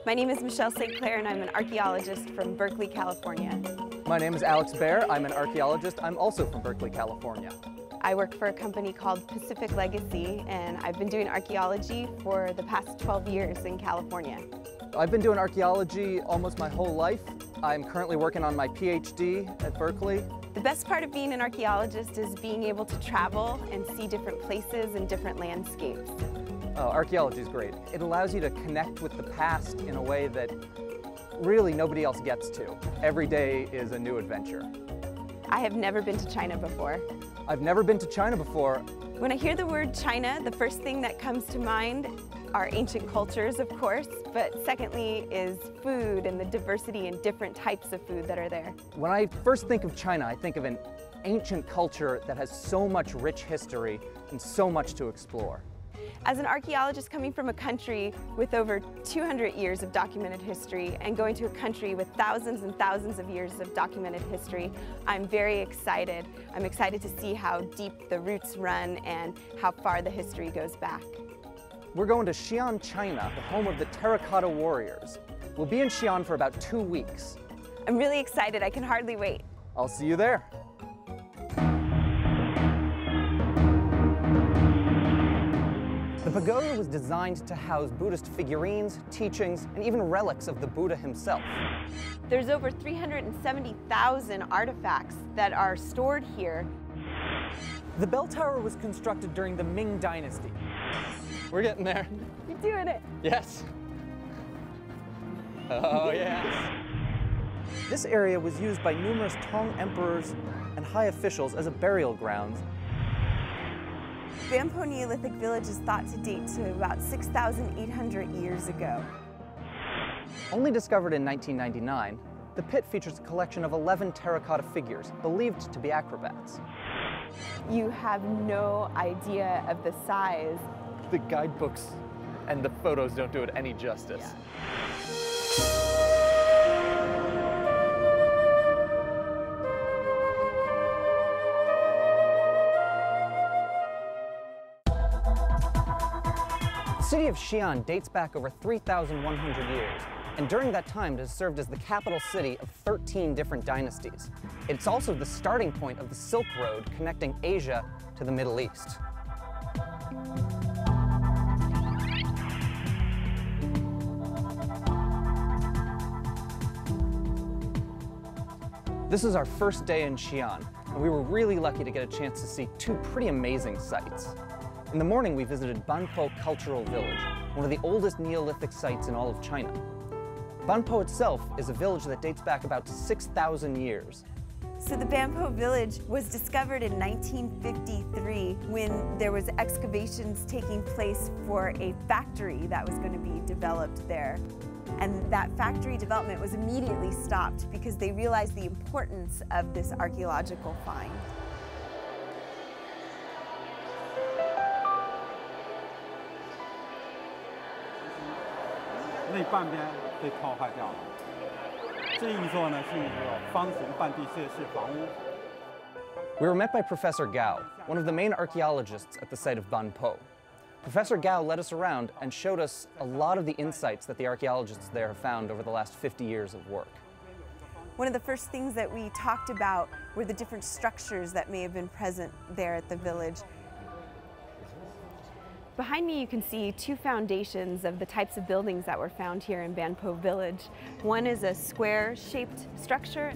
My name is Michelle St. Clair and I'm an archaeologist from Berkeley, California. My name is Alex Baer. I'm an archaeologist. I'm also from Berkeley, California. I work for a company called Pacific Legacy and I've been doing archaeology for the past 12 years in California. I've been doing archaeology almost my whole life. I'm currently working on my PhD at Berkeley. The best part of being an archaeologist is being able to travel and see different places and different landscapes. Archaeology is great. It allows you to connect with the past in a way that really nobody else gets to. Every day is a new adventure. I have never been to China before. I've never been to China before. When I hear the word China, the first thing that comes to mind are ancient cultures, of course, but secondly is food and the diversity and different types of food that are there. When I first think of China, I think of an ancient culture that has so much rich history and so much to explore. As an archaeologist coming from a country with over 200 years of documented history and going to a country with thousands and thousands of years of documented history, I'm very excited. I'm excited to see how deep the roots run and how far the history goes back. We're going to Xi'an, China, the home of the Terracotta Warriors. We'll be in Xi'an for about 2 weeks. I'm really excited. I can hardly wait. I'll see you there. The pagoda was designed to house Buddhist figurines, teachings, and even relics of the Buddha himself. There's over 370,000 artifacts that are stored here. The bell tower was constructed during the Ming Dynasty. We're getting there. You're doing it. Yes. Oh, yes. This area was used by numerous Tang emperors and high officials as a burial ground. Banpo Neolithic village is thought to date to about 6,800 years ago. Only discovered in 1999, the pit features a collection of 11 terracotta figures believed to be acrobats. You have no idea of the size. The guidebooks and the photos don't do it any justice. Yeah. The city of Xi'an dates back over 3,100 years, and during that time it has served as the capital city of 13 different dynasties. It's also the starting point of the Silk Road connecting Asia to the Middle East. This is our first day in Xi'an, and we were really lucky to get a chance to see 2 pretty amazing sights. In the morning, we visited Banpo Cultural Village, one of the oldest Neolithic sites in all of China. Banpo itself is a village that dates back about 6,000 years. So the Banpo village was discovered in 1953 when there was excavations taking place for a factory that was going to be developed there. And that factory development was immediately stopped because they realized the importance of this archaeological find. We were met by Professor Gao, one of the main archaeologists at the site of Banpo. Professor Gao led us around and showed us a lot of the insights that the archaeologists there have found over the last 50 years of work. One of the first things that we talked about were the different structures that may have been present there at the village. Behind me you can see 2 foundations of the types of buildings that were found here in Banpo village. One is a square-shaped structure.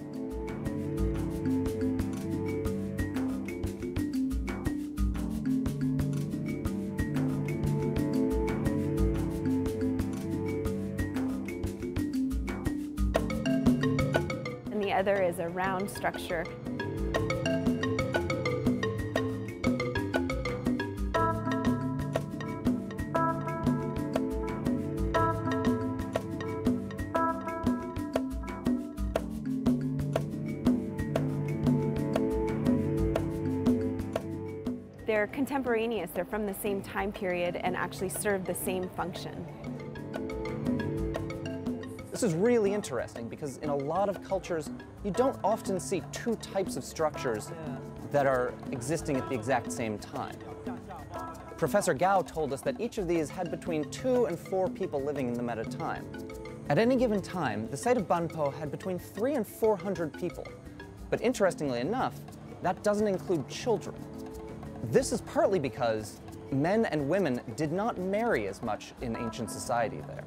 And the other is a round structure. They're contemporaneous, they're from the same time period and actually serve the same function. This is really interesting because in a lot of cultures, you don't often see 2 types of structures that are existing at the exact same time. Professor Gao told us that each of these had between 2 and 4 people living in them at a time. At any given time, the site of Banpo had between 300 and 400 people. But interestingly enough, that doesn't include children. This is partly because men and women did not marry as much in ancient society there.